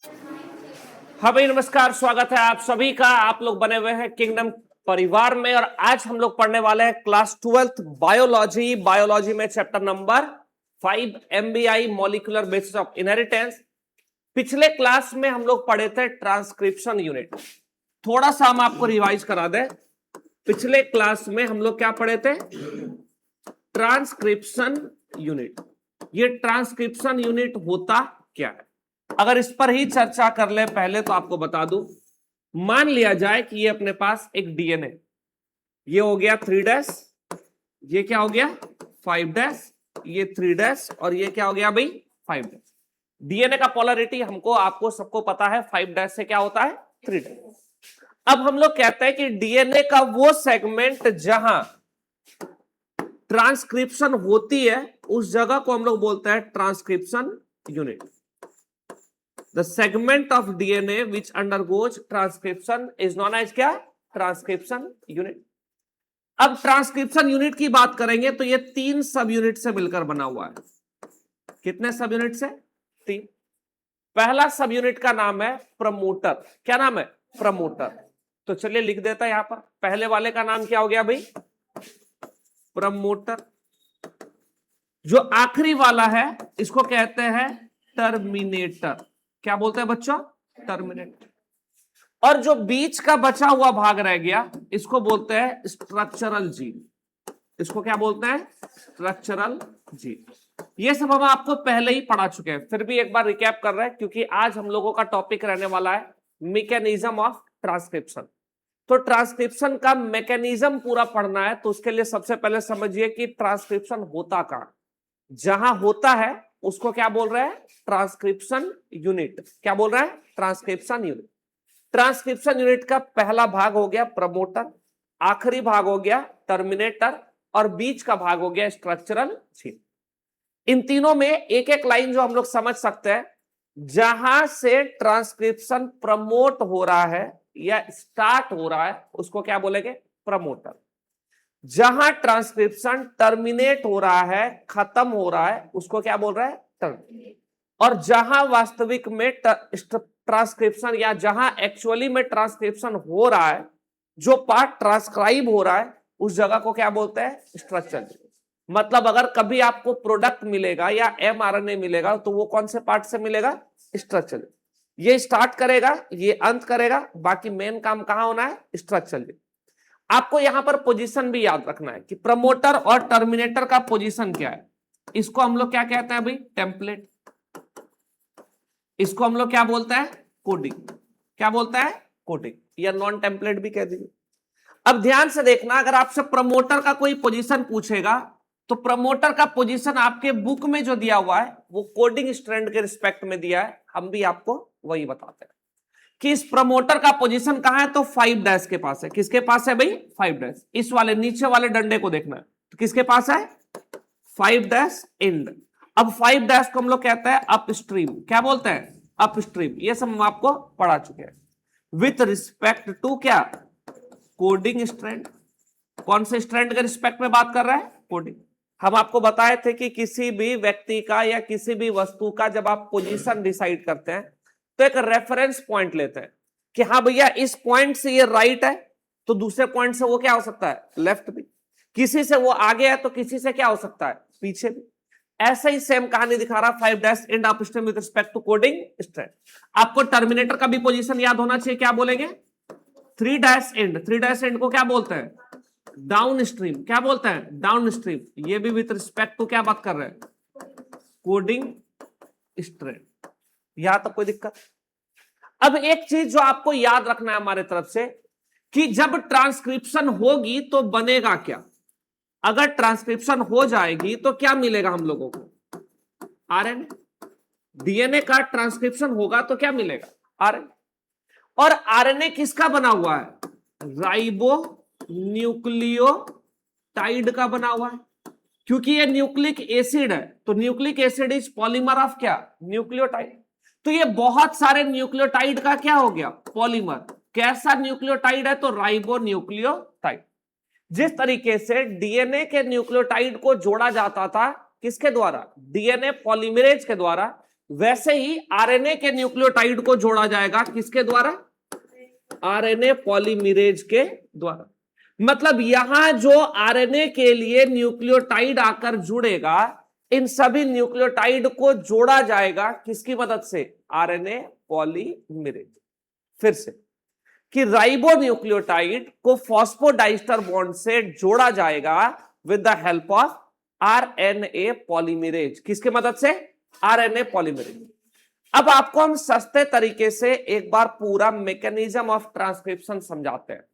हाँ भाई नमस्कार, स्वागत है आप सभी का। आप लोग बने हुए हैं किंगडम परिवार में और आज हम लोग पढ़ने वाले हैं क्लास 12th बायोलॉजी में chapter number 5 MBI molecular basis of inheritance. पिछले क्लास में हम लोग पढ़े थे ट्रांसक्रिप्शन यूनिट। थोड़ा सा हम आपको रिवाइज करा दें। पिछले क्लास में हम लोग क्या पढ़े थे? Transcription unit. ये ट्रांसक्रिप्शन यूनिट होता क्या है? अगर इस पर ही चर्चा कर ले पहले तो आपको बता दूं, मान लिया जाए कि ये अपने पास एक डीएनए, ये हो गया 3', ये क्या हो गया 5', ये 3' और ये क्या हो गया भाई 5'। डीएनए का पोलरिटी हमको आपको सबको पता है, 5' से क्या होता है 3'। अब हम लोग कहते हैं कि डीएनए का वो सेगमेंट जहां ट्रांसक्रिप्शन होती है उस जगह को हम लोग बोलते हैं transcription unit. The segment of DNA which undergoes transcription is known as क्या? Transcription unit. अब ट्रांसक्रिप्शन यूनिट की बात करेंगे तो ये 3 सब यूनिट से मिलकर बना हुआ है। कितने सब यूनिट से? 3। पहला सब यूनिट का नाम है प्रमोटर। क्या नाम है? प्रमोटर। तो चलिए लिख देता है यहां पर। पहले वाले का नाम क्या हो गया भाई? प्रमोटर। जो आखिरी वाला है इसको कहते हैं टर्मिनेटर। क्या बोलते हैं बच्चों? टर्मिनेटर। और जो बीच का बचा हुआ भाग रह गया इसको बोलते हैं स्ट्रक्चरल जीन। इसको क्या बोलते हैं? Structural gene. ये सब हम आपको पहले ही पढ़ा चुके हैं, फिर भी एक बार रिकैप कर रहे हैं क्योंकि आज हम लोगों का टॉपिक रहने वाला है मैकेनिज्म ऑफ ट्रांसक्रिप्शन। तो ट्रांसक्रिप्शन का मैकेनिज्म पूरा पढ़ना है तो उसके लिए सबसे पहले समझिए कि ट्रांसक्रिप्शन होता कहां। जहां होता है उसको क्या बोल रहे हैं? Transcription unit. क्या बोल रहे हैं? Transcription unit. ट्रांसक्रिप्शन यूनिट का पहला भाग हो गया प्रमोटर, आखिरी भाग हो गया टर्मिनेटर और बीच का भाग हो गया स्ट्रक्चरल जीन। इन तीनों में एक एक लाइन जो हम लोग समझ सकते हैं, जहां से ट्रांसक्रिप्शन प्रमोट हो रहा है या स्टार्ट हो रहा है उसको क्या बोलेंगे? प्रमोटर। जहां ट्रांसक्रिप्शन टर्मिनेट हो रहा है, खत्म हो रहा है, उसको क्या बोल रहा है? टर्मिनेट। और जहां वास्तविक में ट्रांसक्रिप्शन या जहां एक्चुअली में ट्रांसक्रिप्शन हो रहा है, जो पार्ट ट्रांसक्राइब हो रहा है उस जगह को क्या बोलते हैं? स्ट्रक्चर। मतलब अगर कभी आपको प्रोडक्ट मिलेगा या एमआरएनए मिलेगा तो वो कौन से पार्ट से मिलेगा? स्ट्रक्चर। ये स्टार्ट करेगा, ये अंत करेगा, बाकी मेन काम कहां होना है? स्ट्रक्चर। आपको यहां पर पोजीशन भी याद रखना है कि प्रमोटर और टर्मिनेटर का पोजीशन क्या है। इसको हम लोग क्या कहते हैं भाई? टेम्पलेट। इसको हम लोग क्या बोलते हैं? कोडिंग। क्या बोलते हैं? कोडिंग या नॉन टेम्पलेट भी कह दीजिए। अब ध्यान से देखना, अगर आपसे प्रमोटर का कोई पोजीशन पूछेगा तो प्रमोटर का पोजीशन आपके बुक में जो दिया हुआ है वो कोडिंग स्ट्रैंड के रिस्पेक्ट में दिया है। हम भी आपको वही बताते हैं कि इस प्रमोटर का पोजीशन कहां है, तो 5' के पास है। किसके पास है भाई? 5'। इस वाले नीचे वाले डंडे को देखना है तो किसके पास है? 5' एंड। अब 5' को हम लोग कहते हैं अपस्ट्रीम। क्या बोलते हैं? अपस्ट्रीम। ये सब हम आपको पढ़ा चुके हैं। विथ रिस्पेक्ट टू क्या? Coding strand. कौन से स्ट्रैंड के रिस्पेक्ट में बात कर रहा है? कोडिंग। हम आपको बताए थे कि किसी भी व्यक्ति का या किसी भी वस्तु का जब आप पोजीशन डिसाइड करते हैं तो एक रेफरेंस पॉइंट लेते हैं कि हाँ भैया इस पॉइंट से ये राइट है तो दूसरे पॉइंट से वो क्या हो सकता है? लेफ्ट भी। किसी से वो आगे है तो किसी से क्या हो सकता है? पीछे भी। ऐसे ही सेम कहानी दिखा रहा 5' end upstream with respect to coding strand. आपको टर्मिनेटर का भी पोजीशन याद होना चाहिए। क्या बोलेंगे? 3' एंड। 3' एंड को क्या बोलते हैं? Down stream. क्या बोलते हैं? Down stream. ये भी विद रिस्पेक्ट टू क्या बात कर रहे हैं? Coding strand. यहां तक कोई दिक्कत? अब एक चीज जो आपको याद रखना है हमारे तरफ से कि जब ट्रांसक्रिप्शन होगी तो बनेगा क्या। अगर ट्रांसक्रिप्शन हो जाएगी तो क्या मिलेगा हम लोगों को? आरएनए। डीएनए का ट्रांसक्रिप्शन होगा तो क्या मिलेगा? आरएनए। और आरएनए किसका बना हुआ है? राइबो न्यूक्लियोटाइड का बना हुआ है। क्योंकि ये न्यूक्लिक एसिड है तो nucleic acid is polymer of क्या? न्यूक्लियोटाइड। तो ये बहुत सारे न्यूक्लियोटाइड का क्या हो गया? पॉलीमर। कैसा न्यूक्लियोटाइड है? तो राइबो न्यूक्लियोटाइड। जिस तरीके से डीएनए के न्यूक्लियोटाइड को जोड़ा जाता था किसके द्वारा? डीएनए पॉलीमरेज के द्वारा। वैसे ही आरएनए के न्यूक्लियोटाइड को जोड़ा जाएगा किसके द्वारा? आरएनए पॉलीमरेज के द्वारा। मतलब यहां जो आरएनए के लिए न्यूक्लियोटाइड आकर जुड़ेगा, इन सभी न्यूक्लियोटाइड को जोड़ा जाएगा किसकी मदद से? RNA polymerase. फिर से कि राइबो न्यूक्लियोटाइड को फॉस्फोडाइस्टर बॉन्ड से जोड़ा जाएगा with the help of RNA polymerase. किसकी मदद से? RNA polymerase. अब आपको हम सस्ते तरीके से एक बार पूरा मैकेनिज्म ऑफ ट्रांसक्रिप्शन समझाते हैं।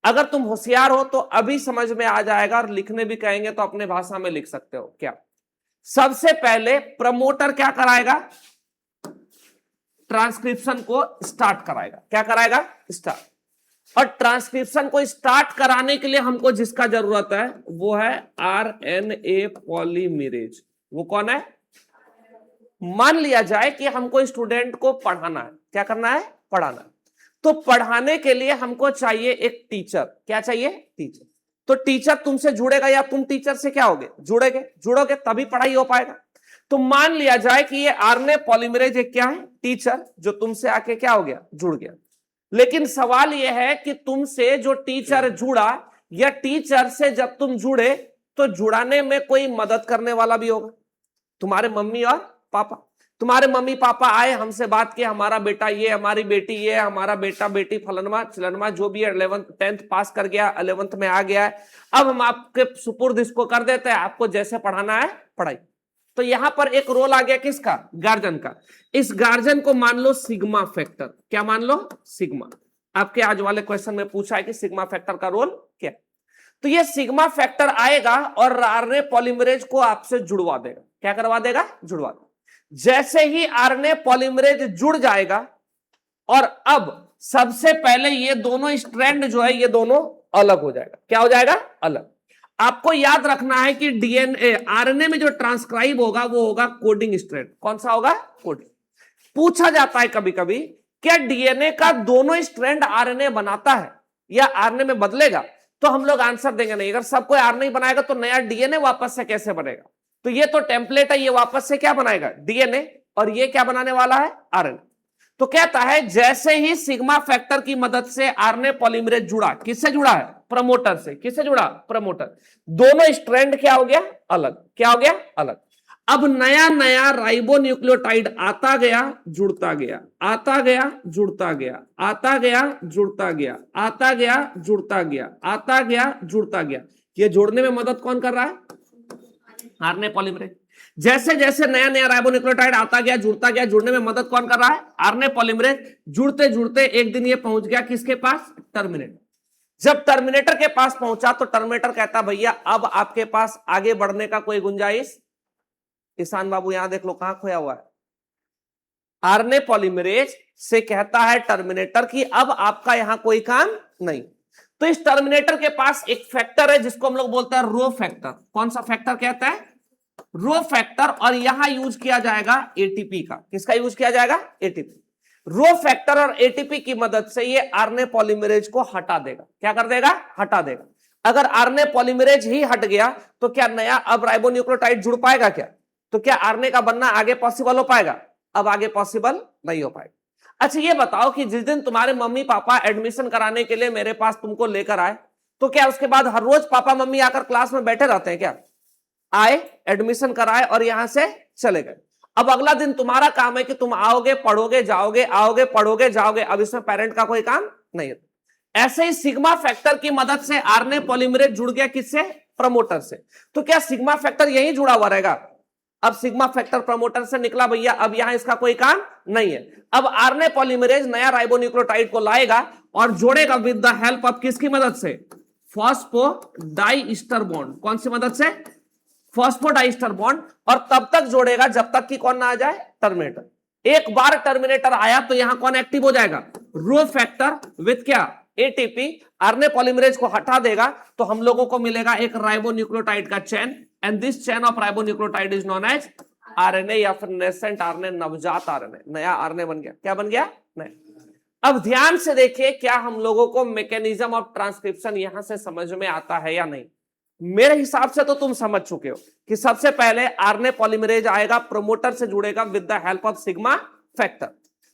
अगर तुम होशियार हो तो अभी समझ में आ जाएगा, और लिखने भी कहेंगे तो अपने भाषा में लिख सकते हो। क्या? सबसे पहले प्रमोटर क्या कराएगा? ट्रांसक्रिप्शन को स्टार्ट कराएगा। क्या कराएगा? स्टार्ट। और ट्रांसक्रिप्शन को स्टार्ट कराने के लिए हमको जिसका जरूरत है वो है आरएनए पॉलीमरेज। वो कौन है? मान लिया जाए कि हमको स्टूडेंट को पढ़ाना है। क्या करना है? पढ़ाना है। तो पढ़ाने के लिए हमको चाहिए एक टीचर। क्या चाहिए? टीचर। तो टीचर तुमसे जुड़ेगा या तुम टीचर से क्या होगे? जुड़ोगे तभी पढ़ाई हो पाएगा। तो मान लिया जाए कि ये आरएनए पॉलीमरेज एक क्या है? टीचर, जो तुमसे आके क्या हो गया? जुड़ गया। लेकिन सवाल यह है कि तुमसे जो टीचर जुड़ा या टीचर से जब तुम जुड़े तो जुड़ाने में कोई मदद करने वाला भी होगा। तुम्हारे मम्मी और पापा। तुम्हारे मम्मी पापा आए, हमसे बात किया, हमारा बेटा ये, हमारी बेटी ये, हमारा बेटा बेटी फलनमा चिलनमा जो भी है 11th 10th पास कर गया, 11th में आ गया है, अब हम आपके सुपुर्द इसको कर देते हैं, आपको जैसे पढ़ाना है पढ़ाई। तो यहां पर एक रोल आ गया किसका? गार्जियन का। इस गार्जियन को मान लो सिग्मा फैक्टर। क्या मान लो? सिग्मा। आपके आज वाले क्वेश्चन में पूछा है कि सिग्मा फैक्टर का रोल क्या? तो ये सिग्मा फैक्टर आएगा और आरएनए पॉलीमरेज को आपसे जुड़वा देगा। क्या करवा देगा? जुड़वा देगा। जैसे ही आरएनए पॉलीमरेज जुड़ जाएगा, और अब सबसे पहले ये दोनों स्ट्रैंड जो है ये दोनों अलग हो जाएगा। क्या हो जाएगा? अलग। आपको याद रखना है कि डीएनए आरएनए में जो ट्रांसक्राइब होगा वो होगा कोडिंग स्ट्रैंड। कौन सा होगा? कोडिंग। पूछा जाता है कभी कभी, क्या डीएनए का दोनों स्ट्रैंड आरएनए बनाता है या आरएनए में बदलेगा? तो हम लोग आंसर देंगे नहीं। अगर सब कोई आरएनए बनाएगा तो नया डीएनए वापस से कैसे बनेगा? तो ये तो टेम्पलेट है, ये वापस से क्या बनाएगा? डीएनए। और ये क्या बनाने वाला है? आरएनए। तो कहता है जैसे ही सिग्मा फैक्टर की मदद से आरएनए पॉलीमरेज जुड़ा, किससे जुड़ा है? प्रमोटर से। किससे जुड़ा? प्रमोटर। दोनों स्ट्रैंड क्या हो गया? अलग। क्या हो गया? अलग। अब नया नया राइबो न्यूक्लियोटाइड आता गया, जुड़ता गया, आता गया, जुड़ता गया, आता गया, जुड़ता गया, आता गया, जुड़ता गया, आता गया, जुड़ता गया। ये जोड़ने में मदद कौन कर रहा है? RNA polymerase. जैसे जैसे नया नया राइबोन्यूक्लियोटाइड आता गया, जुड़ता गया, जुड़ने में मदद कौन कर रहा है? RNA polymerase. जुड़ते जुड़ते एक दिन ये पहुंच गया किसके पास? टर्मिनेटर। जब टर्मिनेटर के पास पहुंचा तो टर्मिनेटर कहता भैया अब आपके पास आगे बढ़ने का कोई गुंजाइश? ईशान बाबू यहां देख लो कहां खोया हुआ है। आरएनए पॉलीमरेज से कहता है टर्मिनेटर कि अब आपका यहां कोई काम नहीं। तो इस टर्मिनेटर के पास एक फैक्टर है जिसको हम लोग बोलते हैं रो फैक्टर। कौन सा फैक्टर कहता है? Rho factor. और यहां यूज किया जाएगा एटीपी का। किसका यूज किया जाएगा? एटीपी। रो फैक्टर और एटीपी की मदद से ये आरएनए पॉलीमरेज को हटा देगा। क्या कर देगा? हटा देगा। अगर आरएनए पॉलीमरेज ही हट गया तो क्या नया अब राइबोन्यूक्लियोटाइड जुड़ पाएगा क्या? तो क्या आरएनए का बनना आगे पॉसिबल हो पाएगा? अब आगे पॉसिबल नहीं हो पाएगा। अच्छा ये बताओ कि जिस दिन तुम्हारे मम्मी पापा एडमिशन कराने के लिए मेरे पास तुमको लेकर आए, तो क्या उसके बाद हर रोज पापा मम्मी आकर क्लास में बैठे रहते हैं क्या? आए, एडमिशन कराए और यहां से चले गए। अब अगला दिन तुम्हारा काम है कि तुम आओगे, पढ़ोगे, जाओगे, आओगे, पढ़ोगे, जाओगे। अब इसमें पेरेंट का कोई काम नहीं है। ऐसे ही सिग्मा फैक्टर की मदद से आरएनए पॉलीमरेज जुड़ गया किससे? प्रमोटर से। तो क्या सिग्मा फैक्टर यही जुड़ा हुआ रहेगा? अब सिग्मा फैक्टर प्रमोटर से निकला भैया, अब यहां इसका कोई काम नहीं है। अब आरएनए पॉलीमरेज नया राइबोन्यूक्लियोटाइड को लाएगा और जोड़ेगा विद द हेल्प ऑफ किसकी मदद से? Phosphodiester bond. कौन सी मदद से? Phosphodiester bond. और तब तक जोड़ेगा जब तक कि कौन ना आ जाए? टर्मिनेटर। एक बार टर्मिनेटर आया तो यहां कौन एक्टिव हो जाएगा? रो फैक्टर विथ क्या? एटीपी। आरएनए पॉलीमरेज को हटा देगा तो हम लोगों को मिलेगा एक राइबोन्यूक्लियोटाइड का chain, and this chain of ribonucleotide is known as RNA या फिर नेसेंट आरएनए, नवजात आरएनए। नया आरएनए बन गया। क्या बन गया? नया। अब ध्यान से देखिए क्या हम लोगों को मैकेनिज्म ऑफ ट्रांसक्रिप्शन यहां से समझ में आता है या नहीं। मेरे हिसाब से तो तुम समझ चुके हो कि सबसे पहले आरएनए पॉलीमरेज आएगा, प्रमोटर से जुड़ेगा with the help of sigma factor,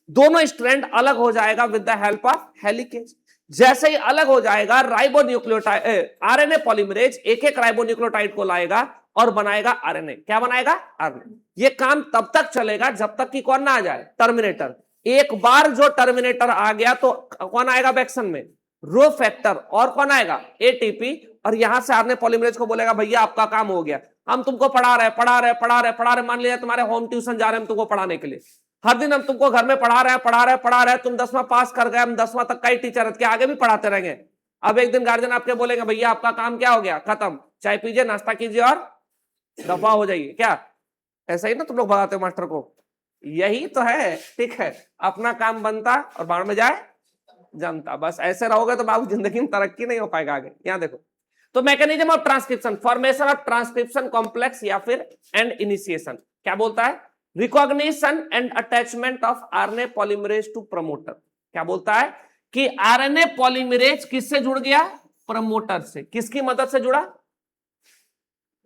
दोनों स्ट्रैंड अलग हो जाएगा with the help of helicase. जैसे ही अलग हो जाएगा राइबोन्यूक्लियोटाइड, आरएनए पॉलीमरेज एक एक राइबोन्यूक्लियोटाइड को लाएगा और बनाएगा आरएनए। क्या बनाएगा? आरएनए। ये काम तब तक चलेगा जब तक कि कौन ना आ जाए? टर्मिनेटर। एक बार जो टर्मिनेटर आ गया तो कौन आएगा बैक्सन में? Rho factor. और कौन आएगा? एटीपी। और यहां से आरएनए पॉलीमरेज को बोलेगा भैया आपका काम हो गया, हम तुमको पढ़ा रहे, मान लिया तुम्हारे होम ट्यूशन जा रहे हैं हम तुमको पढ़ाने के लिए, हर दिन हम तुमको घर में पढ़ा रहे हैं, तुम 10वां पास कर गए, हम 10वां तक का ही टीचर है, के आगे भी पढ़ाते रहेंगे। अब एक दिन गार्जियन आपके बोलेंगे भैया आपका काम क्या हो गया? खत्म, चाय पीजिए, नाश्ता कीजिए और दफा हो जाइए। क्या ऐसा ही ना तुम लोग भगाते हो मास्टर को? यही तो है, ठीक है, अपना काम बनता और बाढ़ में जाए जनता। बस ऐसे रहोगे तो बाबू जिंदगी में तरक्की नहीं हो पाएगा आगे। यहां देखो, तो mechanism of transcription, formation of transcription complex या फिर एंड इनिशिएशन। क्या बोलता है? Recognition and attachment of RNA polymerase to promoter. क्या बोलता है कि आरएनए पॉलीमरेज किससे जुड़ गया? प्रमोटर से। किसकी मदद से जुड़ा?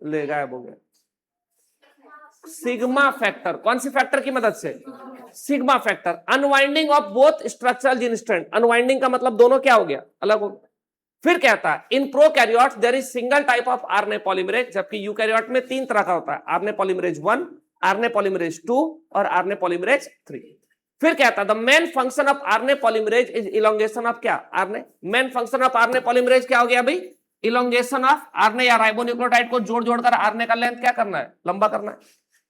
ले गायब हो गया। Sigma factor. कौन सी फैक्टर की मदद से? Sigma factor. Unwinding of both structural gene strand. Unwinding का मतलब दोनों क्या हो गया? अलग हो गया। फिर कहता है in prokaryotes there is single type of RNA polymerase, जबकि यूकैरियोट में 3 तरह का होता है, आरएनए पॉलीमरेज 1, आरएनए पॉलीमरेज 2 और आरएनए पॉलीमरेज 3। फिर कहता है the main function of RNA polymerase is elongation of क्या? RNA. Main function of RNA polymerase क्या हो गया भाई? इलोंगेशन ऑफ आरएनए या राइबोन्यूक्लियोटाइड को जोड़ जोड़कर आरएनए का लेंथ क्या करना है? लंबा करना है।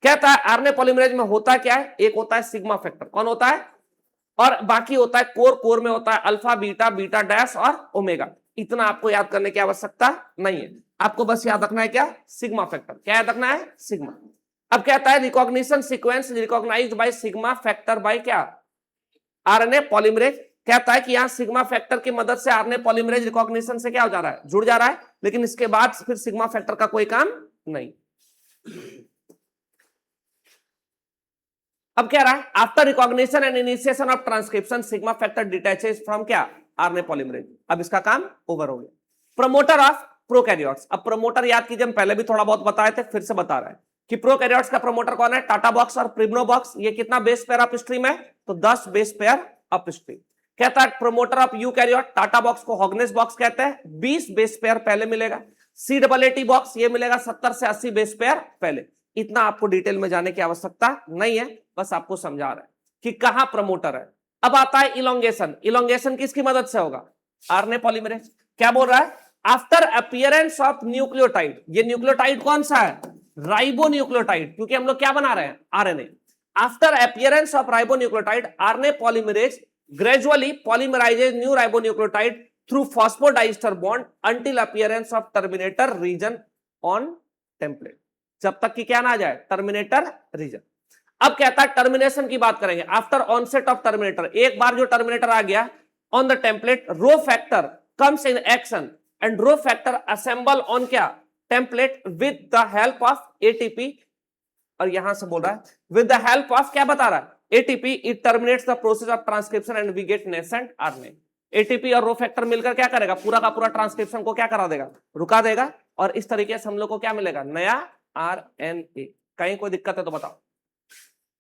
कहता है आरएनए पॉलीमरेज में होता क्या है? एक होता है सिग्मा फैक्टर। कौन होता है? और बाकी होता है कोर। कोर में होता है अल्फा, बीटा, बीटा डैश और ओमेगा। इतना आपको याद करने की आवश्यकता नहीं है, आपको बस याद रखना है क्या? Sigma factor. क्या याद रखना है? सिग्मा। अब कहता है recognition sequence recognised by sigma factor by क्या? RNA polymerase. कहता है कि यहां सिग्मा फैक्टर की मदद से आरएनए पॉलीमरेज रिकॉग्निशन से क्या हो जा रहा है? जुड़ जा रहा है, लेकिन इसके बाद फिर सिग्मा फैक्टर का कोई काम नहीं। अब कह रहा है after recognition and initiation of transcription sigma factor detaches from क्या? RNA polymerase. अब इसका काम ओवर हो गया। Promoter of prokaryotes. अब प्रमोटर याद कीजिए, हम पहले भी थोड़ा बहुत बताए थे, फिर से बता रहा है कि प्रोकैरियोट्स का प्रमोटर कौन है? टाटा बॉक्स और प्रिग्नो बॉक्स। ये कितना बेस पेयर अपस्ट्रीम है? तो 10 बेस पेयर अपस्ट्रीम। कहता है promoter of eukaryote, TATA box को हॉग्नेस बॉक्स कहते हैं, 20 बेस पेयर पहले मिलेगा। CAAT बॉक्स ये मिलेगा 70 से 80 बेस पेयर पहले। इतना आपको डिटेल में जाने की आवश्यकता नहीं है, बस आपको समझा रहा है कि कहां प्रमोटर है। अब आता है इलोंगेशन। इलोंगेशन किसकी मदद से होगा? RNA polymerase. क्या बोल रहा है? After appearance of nucleotide. ये न्यूक्लियोटाइड कौन सा है? राइबोन्यूक्लियोटाइड, क्योंकि हम लोग क्या बना रहे हैं? RNA. After appearance of ribonucleotide RNA polymerase gradually polymerises new ribonucleotide through phosphodiester bond until appearance of terminator region on template. जब तक कि क्या ना आ जाए? Terminator region. अब कहता है टर्मिनेशन की बात करेंगे। आफ्टर ऑनसेट ऑफ टर्मिनेटर, एक बार जो टर्मिनेटर आ गया on the template, rho factor comes in action and rho factor assemble on क्या? Template with the help of ATP. और यहां से बोल रहा है विद द हेल्प ऑफ क्या बता रहा है? ATP. It terminates the process of transcription and we get nascent RNA. ATP और रो फैक्टर मिलकर क्या करेगा? पूरा का पूरा ट्रांसक्रिप्शन को क्या करा देगा? रुका देगा। और इस तरीके से हम लोग को क्या मिलेगा? नया आरएनए। कहीं कोई दिक्कत है तो बताओ।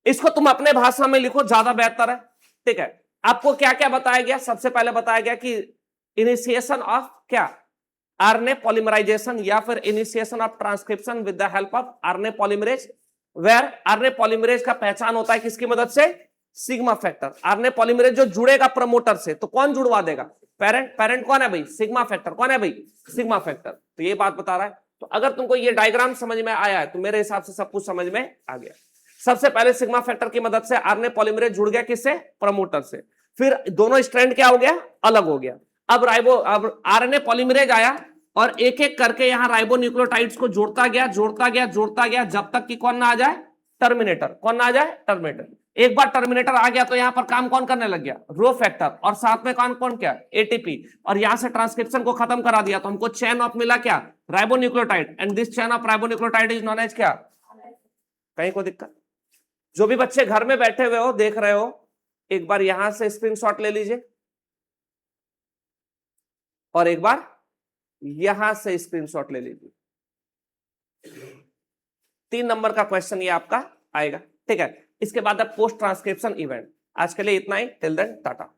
इसको तुम अपने भाषा में लिखो, ज्यादा बेहतर है, ठीक है। आपको क्या क्या बताया गया? सबसे पहले बताया गया कि इनिशिएशन ऑफ क्या? आरएनए पॉलीमराइजेशन या फिर initiation of transcription with the help of RNA polymerase, where RNA polymerase का पहचान होता है किसकी मदद से? Sigma factor. आरएनए पॉलीमरेज जो जुड़ेगा प्रमोटर से, तो कौन जुड़वा देगा? पेरेंट। पेरेंट कौन है भाई? Sigma factor. कौन है भाई? Sigma factor. तो ये बात बता रहा है। तो अगर तुमको ये डायग्राम समझ में आया है तो मेरे हिसाब से सब कुछ समझ में आ गया। सबसे पहले सिग्मा फैक्टर की मदद से आरएनए पॉलीमरेज जुड़ गया किससे? प्रमोटर से। फिर दोनों स्ट्रैंड क्या हो गया? अलग हो गया। अब आरएनए पॉलीमरेज आया और एक एक करके यहां राइबोन्यूक्लियोटाइड्स को जोड़ता गया, जब तक कि कौन ना आ जाए? टर्मिनेटर। कौन ना आ जाए? टर्मिनेटर। एक बार टर्मिनेटर आ गया तो यहां पर काम कौन करने लग गया? Rho factor. और साथ में कौन क्या? एटीपी। और यहां से ट्रांसक्रिप्शन को खत्म करा दिया तो हमको चेन ऑफ मिला क्या? Ribonucleotide. And this chain of ribonucleotide is known as क्या? कहीं कोई दिक्कत? जो भी बच्चे घर में बैठे हुए हो, देख रहे हो, एक बार यहां से स्क्रीनशॉट ले लीजिए और एक बार यहां से स्क्रीनशॉट ले लीजिए। 3 नंबर का क्वेश्चन ये आपका आएगा, ठीक है। इसके बाद अब पोस्ट ट्रांसक्रिप्शन इवेंट। आज के लिए इतना ही, टिल देन टाटा।